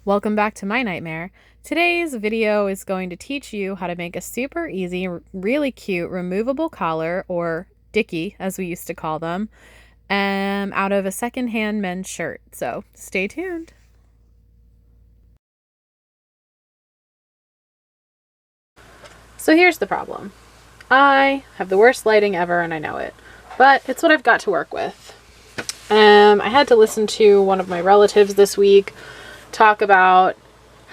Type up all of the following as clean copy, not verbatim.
Welcome back to my nightmare. Today's video is going to teach you how to make a super easy, really cute removable collar, or Dickie as we used to call them, out of a secondhand men's shirt. So stay tuned. So here's the problem. I have the worst lighting ever and I know it, but it's what I've got to work with. I had to listen to one of my relatives this week talk about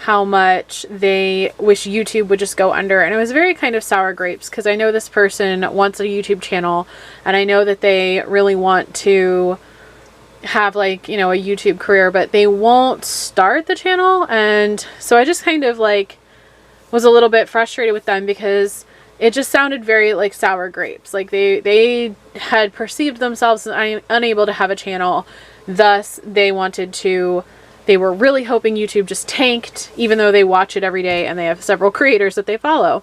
how much they wish YouTube would just go under, and it was very kind of sour grapes because I know this person wants a YouTube channel and I know that they really want to have a YouTube career, but they won't start the channel. And so I just kind of was a little bit frustrated with them because it just sounded very like sour grapes. Like they had perceived themselves as unable to have a channel, thus they were really hoping YouTube just tanked, even though they watch it every day and they have several creators that they follow.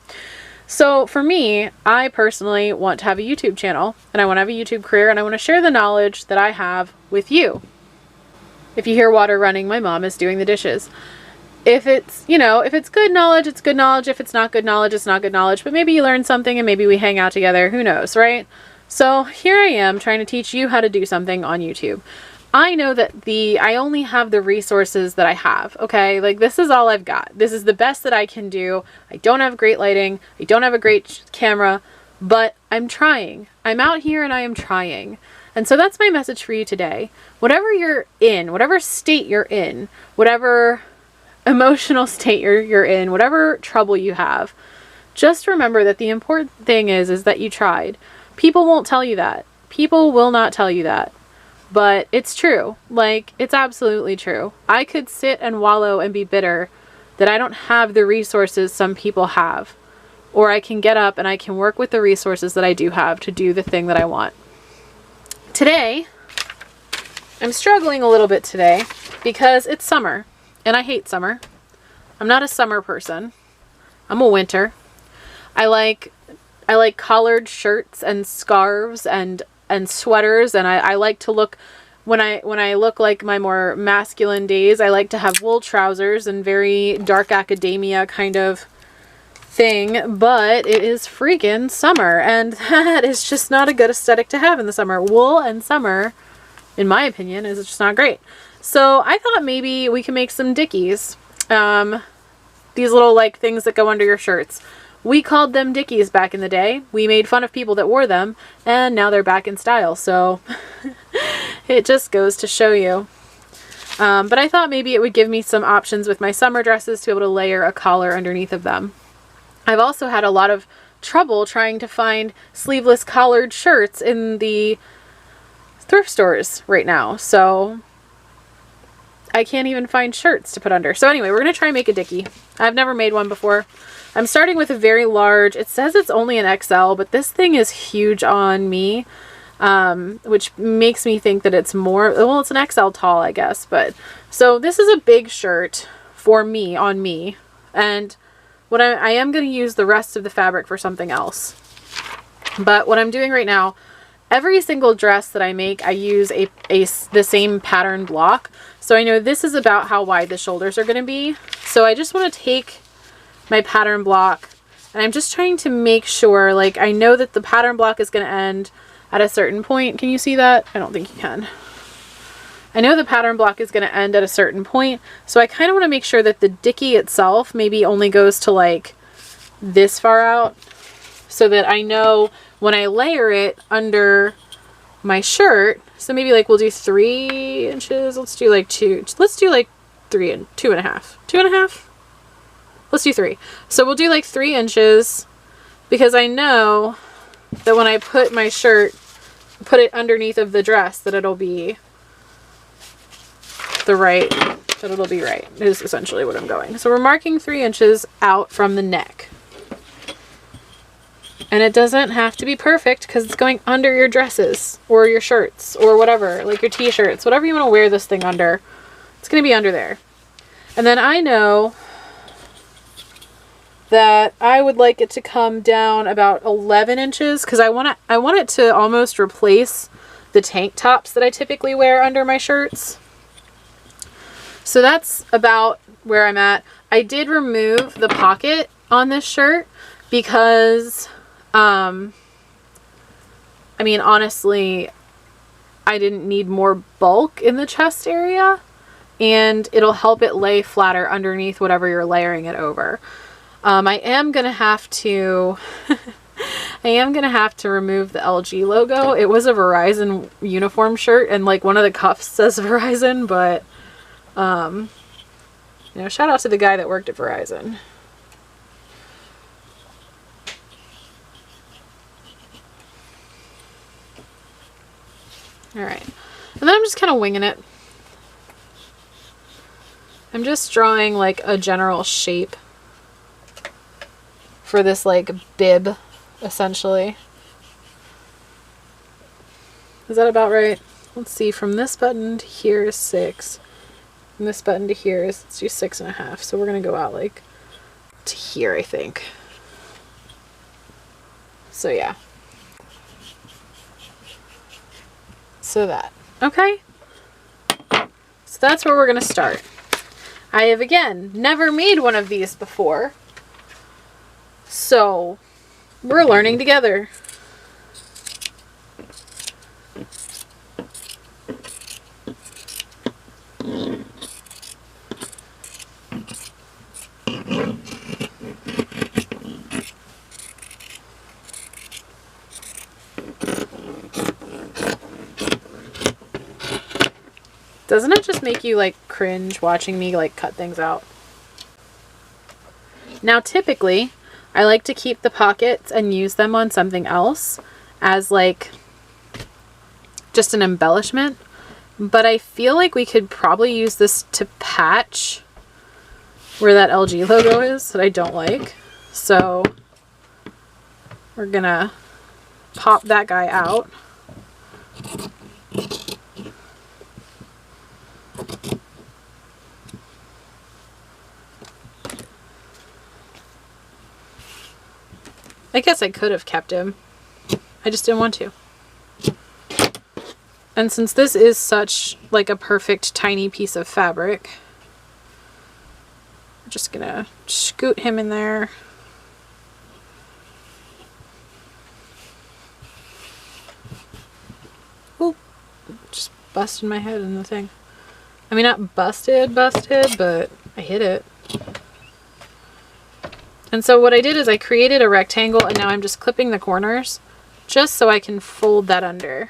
So for me, I personally want to have a YouTube channel and I want to have a YouTube career and I want to share the knowledge that I have with you. If you hear water running, my mom is doing the dishes. If it's good knowledge, it's good knowledge. If it's not good knowledge, it's not good knowledge. But maybe you learn something and maybe we hang out together. Who knows, right? So here I am trying to teach you how to do something on YouTube. I know that I only have the resources that I have, okay? Like, this is all I've got. This is the best that I can do. I don't have great lighting. I don't have a great camera, but I'm trying. I'm out here and I am trying. And so that's my message for you today. Whatever you're in, whatever state you're in, whatever emotional state you're in, whatever trouble you have, just remember that the important thing is that you tried. People won't tell you that. People will not tell you that. But it's true. Like, it's absolutely true. I could sit and wallow and be bitter that I don't have the resources some people have. Or I can get up and I can work with the resources that I do have to do the thing that I want. Today, I'm struggling a little bit today because it's summer. And I hate summer. I'm not a summer person. I'm a winter. I like collared shirts and scarves and sweaters, and I like to look, when I look like my more masculine days, I like to have wool trousers and very dark academia kind of thing, but it is freaking summer and that is just not a good aesthetic to have in the summer. Wool and summer, in my opinion, is just not great. So I thought maybe we can make some Dickies. These little things that go under your shirts. We called them Dickies back in the day. We made fun of people that wore them, and now they're back in style. So it just goes to show you. But I thought maybe it would give me some options with my summer dresses to be able to layer a collar underneath of them. I've also had a lot of trouble trying to find sleeveless collared shirts in the thrift stores right now. So I can't even find shirts to put under. So anyway, we're going to try and make a Dickie. I've never made one before. I'm starting with a very large, it says it's only an XL, but this thing is huge on me, which makes me think that it's more, well, it's an XL tall, I guess, but, so this is a big shirt for me, on me, and what I am going to use the rest of the fabric for something else. But what I'm doing right now, every single dress that I make, I use the same pattern block, so I know this is about how wide the shoulders are going to be, so I just want to take my pattern block and I'm just trying to make sure, I know that the pattern block is going to end at a certain point. Can you see that? I don't think you can. I know the pattern block is going to end at a certain point, so I kind of want to make sure that the Dickie itself maybe only goes to this far out, so that I know when I layer it under my shirt, so maybe we'll do 3 inches, let's do 2, let's do 3 and 2.5, 2.5. Let's do 3. So we'll do 3 inches because I know that when I put my shirt, put it underneath of the dress, that it'll be right, is essentially what I'm going. So we're marking 3 inches out from the neck. And it doesn't have to be perfect because it's going under your dresses or your shirts or whatever, your t-shirts, whatever you want to wear this thing under. It's going to be under there. And then I know that I would like it to come down about 11 inches because I want it to almost replace the tank tops that I typically wear under my shirts. So that's about where I'm at. I did remove the pocket on this shirt because, I mean, honestly, I didn't need more bulk in the chest area, and it'll help it lay flatter underneath whatever you're layering it over. I am gonna have to remove the LG logo. It was a Verizon uniform shirt, and like one of the cuffs says Verizon, but you know, shout out to the guy that worked at Verizon. All right, and then I'm just kind of winging it. I'm just drawing like a general shape for this like bib, essentially. Is that about right? Let's see, from this button to here is 6. From this button to here is, let's do 6.5. So we're gonna go out like to here, I think. So yeah. So that, okay? So that's where we're gonna start. I have, again, never made one of these before. So we're learning together. Doesn't it just make you like cringe watching me like cut things out? Now typically I like to keep the pockets and use them on something else as like just an embellishment, but I feel like we could probably use this to patch where that LG logo is that I don't like. So we're gonna pop that guy out. I guess I could have kept him. I just didn't want to. And since this is such like a perfect tiny piece of fabric, I'm just gonna scoot him in there. Oop, just busted my head in the thing. I mean, not busted, but I hit it. And so what I did is I created a rectangle, and now I'm just clipping the corners just so I can fold that under.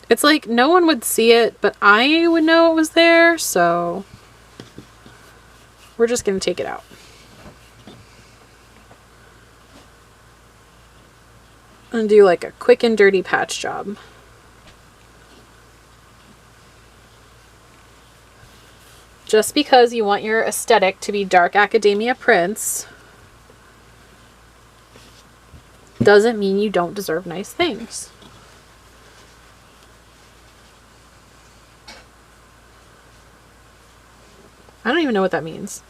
It's like no one would see it, but I would know it was there, so we're just going to take it out. And do like a quick and dirty patch job. Just because you want your aesthetic to be dark academia prints doesn't mean you don't deserve nice things. I don't even know what that means.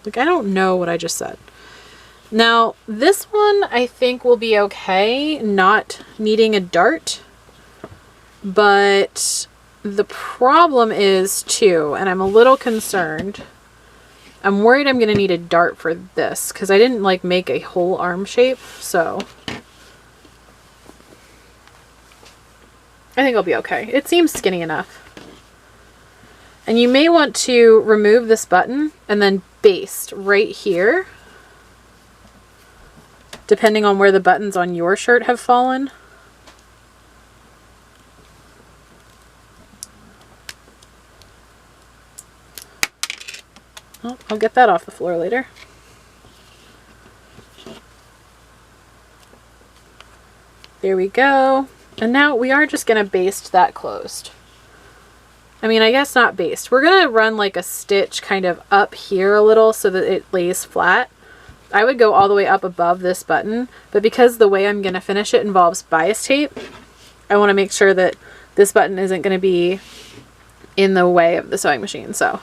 Like, I don't know what I just said. Now, this one I think will be okay, not needing a dart, but the problem is too, and I'm a little concerned, I'm worried I'm going to need a dart for this because I didn't like make a whole arm shape, so I think I'll be okay. It seems skinny enough. And you may want to remove this button and then baste right here, depending on where the buttons on your shirt have fallen. Oh, I'll get that off the floor later. There we go. And now we are just going to baste that closed. I mean, I guess not baste. We're going to run like a stitch kind of up here a little so that it lays flat. I would go all the way up above this button, but because the way I'm going to finish it involves bias tape, I want to make sure that this button isn't going to be in the way of the sewing machine. So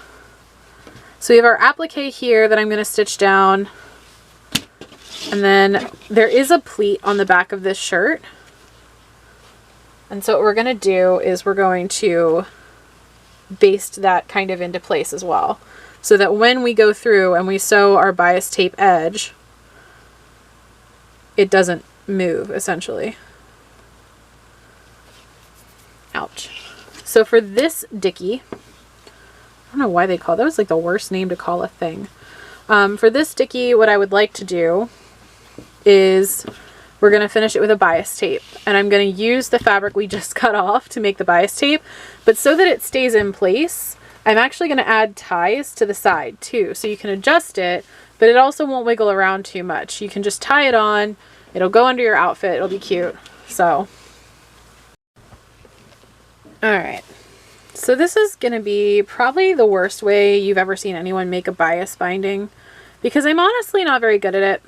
we have our applique here that I'm going to stitch down. And then there is a pleat on the back of this shirt. And so what we're going to do is we're going to baste that kind of into place as well, so that when we go through and we sew our bias tape edge, it doesn't move, essentially. Ouch. So for this Dickie, I don't know why they call it, that was like the worst name to call a thing. For this Dickie, what I would like to do is we're going to finish it with a bias tape, and I'm going to use the fabric we just cut off to make the bias tape, but so that it stays in place, I'm actually going to add ties to the side too, so you can adjust it, but it also won't wiggle around too much. You can just tie it on, it'll go under your outfit, it'll be cute. So, alright, so this is going to be probably the worst way you've ever seen anyone make a bias binding, because I'm honestly not very good at it.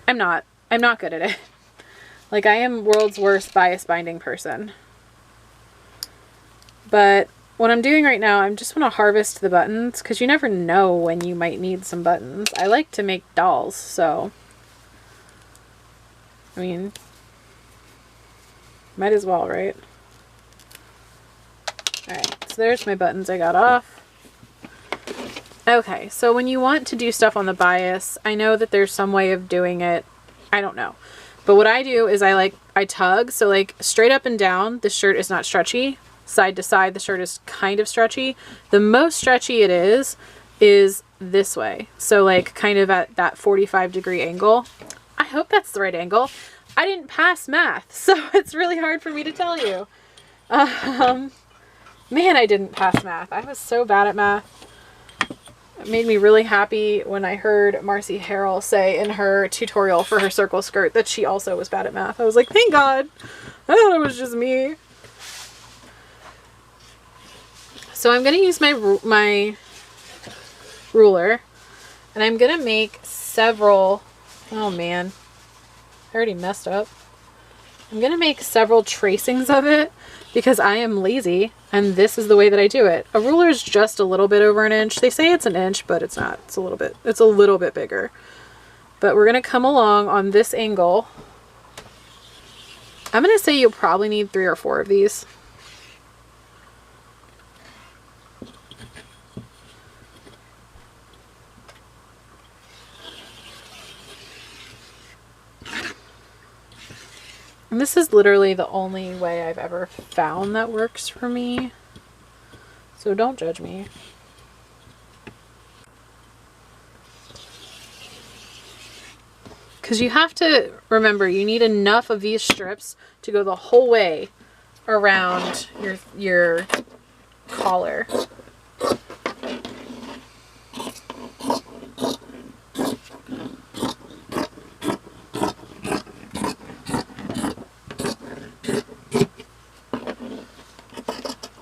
I'm not good at it. Like, I am world's worst bias binding person. But what I'm doing right now, I just want to harvest the buttons, because you never know when you might need some buttons. I like to make dolls, so I mean, might as well, right? Alright, so there's my buttons I got off. Okay, so when you want to do stuff on the bias, I know that there's some way of doing it. I don't know. But what I do is I tug, so like straight up and down, the shirt is not stretchy. Side to side, the shirt is kind of stretchy. The most stretchy it is this way. So like kind of at that 45-degree angle. I hope that's the right angle. I didn't pass math, so it's really hard for me to tell you. Man, I didn't pass math. I was so bad at math. It made me really happy when I heard Marcy Harrell say in her tutorial for her circle skirt that she also was bad at math. I was like, thank God. I thought it was just me. So I'm going to use my ruler, and I'm going to make several, oh man, I already messed up. I'm going to make several tracings of it because I am lazy, and this is the way that I do it. A ruler is just a little bit over an inch. They say it's an inch, but it's not. It's a little bit bigger. But we're going to come along on this angle. I'm going to say you'll probably need 3 or 4 of these. And this is literally the only way I've ever found that works for me. So don't judge me. Because you have to remember, you need enough of these strips to go the whole way around your collar.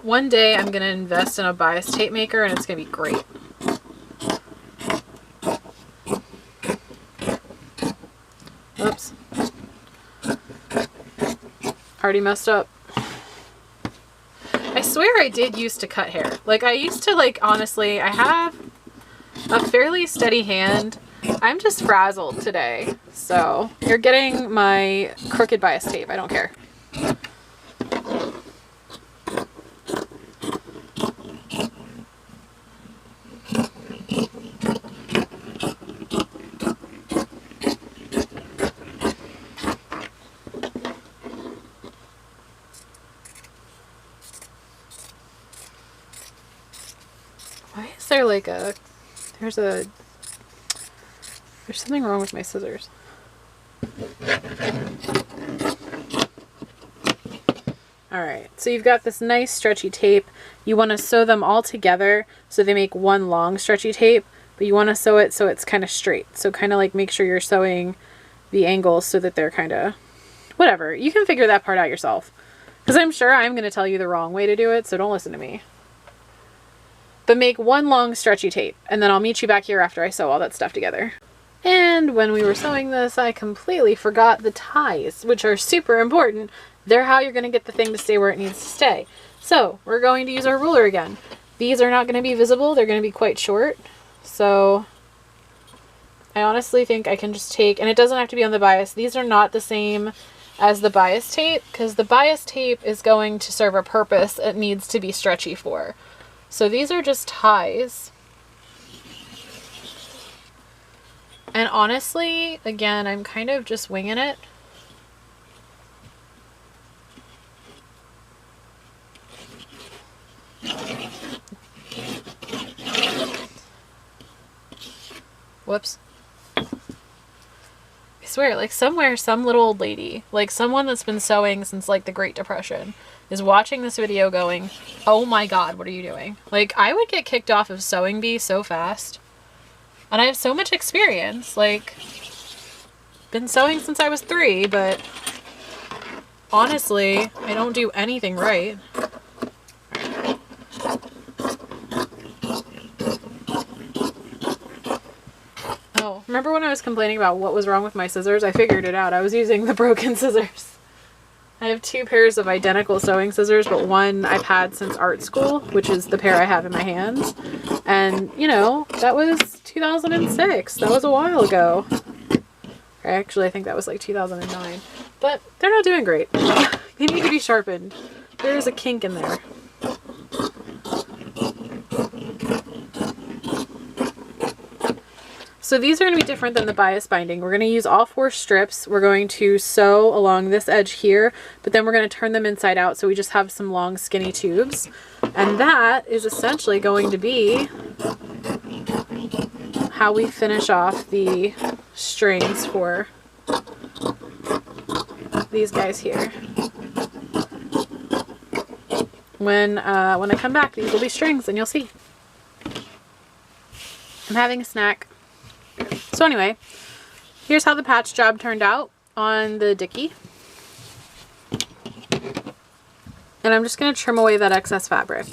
One day I'm going to invest in a bias tape maker and it's going to be great. Oops. Already messed up. I swear I did used to cut hair. Like I used to, like, honestly, I have a fairly steady hand. I'm just frazzled today. So you're getting my crooked bias tape. I don't care. Why is there like a, there's something wrong with my scissors. Alright, so you've got this nice stretchy tape. You want to sew them all together so they make one long stretchy tape, but you want to sew it so it's kind of straight. So kind of like make sure you're sewing the angles so that they're kind of, whatever. You can figure that part out yourself. Because I'm sure I'm going to tell you the wrong way to do it, so don't listen to me. But make one long stretchy tape, and then I'll meet you back here after I sew all that stuff together. And when we were sewing this, I completely forgot the ties, which are super important. They're how you're going to get the thing to stay where it needs to stay. So we're going to use our ruler again. These are not going to be visible. They're going to be quite short. So I honestly think I can just take, and it doesn't have to be on the bias. These are not the same as the bias tape, because the bias tape is going to serve a purpose it needs to be stretchy for. So these are just ties. And honestly, again, I'm kind of just winging it. Whoops. I swear, like somewhere, some little old lady, like someone that's been sewing since like the Great Depression, is watching this video going, oh my god, what are you doing? Like, I would get kicked off of Sewing Bee so fast. And I have so much experience, like, been sewing since I was 3, but honestly, I don't do anything right. Oh, remember when I was complaining about what was wrong with my scissors? I figured it out. I was using the broken scissors. I have 2 pairs of identical sewing scissors, but one I've had since art school, which is the pair I have in my hands. And, you know, that was 2006. That was a while ago. Actually, I think that was like 2009. But they're not doing great. They need to be sharpened. There is a kink in there. So these are going to be different than the bias binding. We're going to use all 4 strips. We're going to sew along this edge here, but then we're going to turn them inside out so we just have some long skinny tubes. And that is essentially going to be how we finish off the strings for these guys here. When I come back, these will be strings and you'll see. I'm having a snack. So anyway, here's how the patch job turned out on the Dickie. And I'm just going to trim away that excess fabric.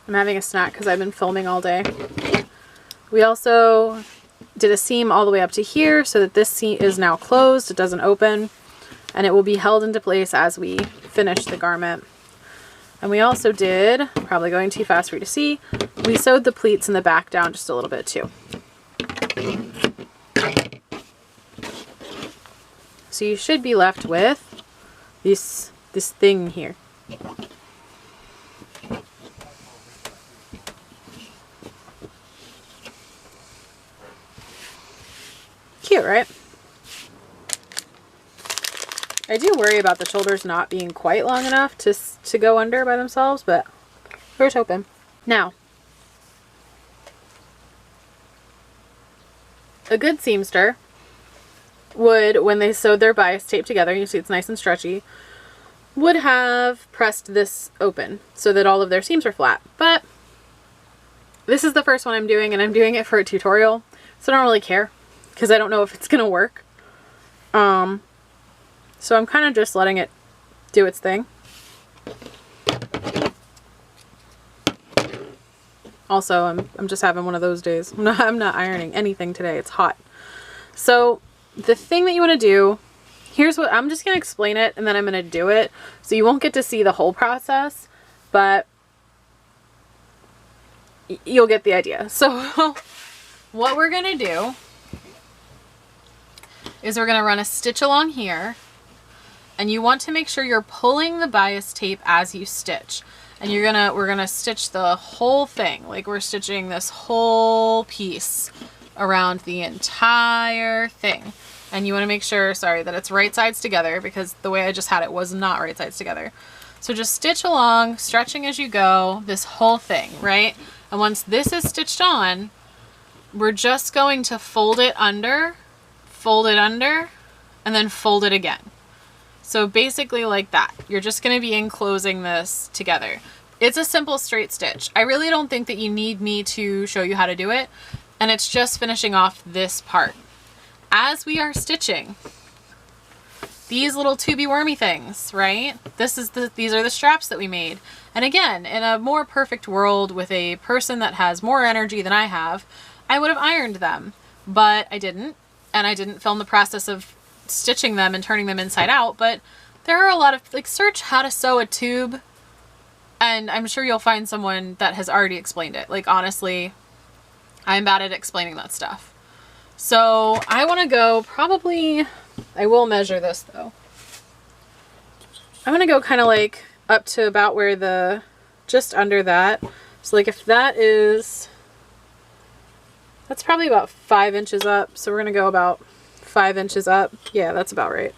I'm having a snack because I've been filming all day. We also did a seam all the way up to here so that this seam is now closed. It doesn't open, and it will be held into place as we finish the garment. And we also did, probably going too fast for you to see, we sewed the pleats in the back down just a little bit too. So you should be left with this thing here. Cute, right? I do worry about the shoulders not being quite long enough to go under by themselves, but here's hoping. Now, a good seamster would, when they sewed their bias tape together, you see it's nice and stretchy, would have pressed this open so that all of their seams are flat. But this is the first one I'm doing, and I'm doing it for a tutorial, so I don't really care because I don't know if it's gonna work. So I'm kind of just letting it do its thing. Also, I'm just having one of those days. I'm not ironing anything today. It's hot. So the thing that you want to do, here's what, I'm just going to explain it and then I'm going to do it. So you won't get to see the whole process, but you'll get the idea. So what we're going to do is we're going to run a stitch along here, and you want to make sure you're pulling the bias tape as you stitch. And we're gonna stitch the whole thing, like we're stitching this whole piece around the entire thing. And you want to make sure, sorry, that it's right sides together, because the way I just had it was not right sides together. So just stitch along, stretching as you go, this whole thing, right? And once this is stitched on, we're just going to fold it under, and then fold it again. So basically like that. You're just going to be enclosing this together. It's a simple straight stitch. I really don't think that you need me to show you how to do it. And it's just finishing off this part. As we are stitching these little tubey wormy things, right? These are the straps that we made. And again, in a more perfect world with a person that has more energy than I have, I would have ironed them, but I didn't. And I didn't film the process of stitching them and turning them inside out, but there are a lot of, like, search how to sew a tube, and I'm sure you'll find someone that has already explained it. Like, honestly, I'm bad at explaining that stuff. So I want to go probably, I will measure this though. I want to go kind of like up to about where the, just under that. So like if that is, that's probably about 5 inches up. So we're going to go about 5 inches up. Yeah, that's about right.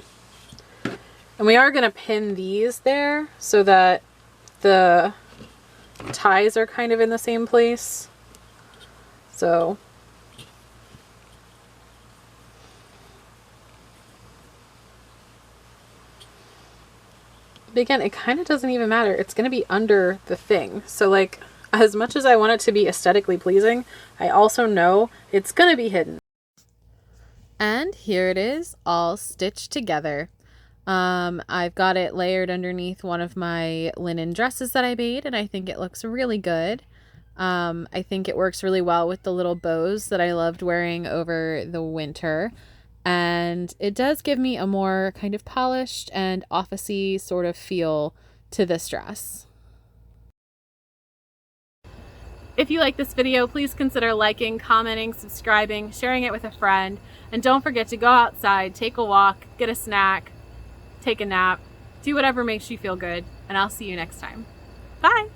And we are going to pin these there so that the ties are kind of in the same place. So but again, it kind of doesn't even matter. It's going to be under the thing. So like, as much as I want it to be aesthetically pleasing, I also know it's going to be hidden. And here it is, all stitched together. I've got it layered underneath one of my linen dresses that I made, and I think it looks really good. I think it works really well with the little bows that I loved wearing over the winter. And it does give me a more kind of polished and officey sort of feel to this dress. If you like this video, please consider liking, commenting, subscribing, sharing it with a friend, and don't forget to go outside, take a walk, get a snack, take a nap, do whatever makes you feel good, and I'll see you next time. Bye!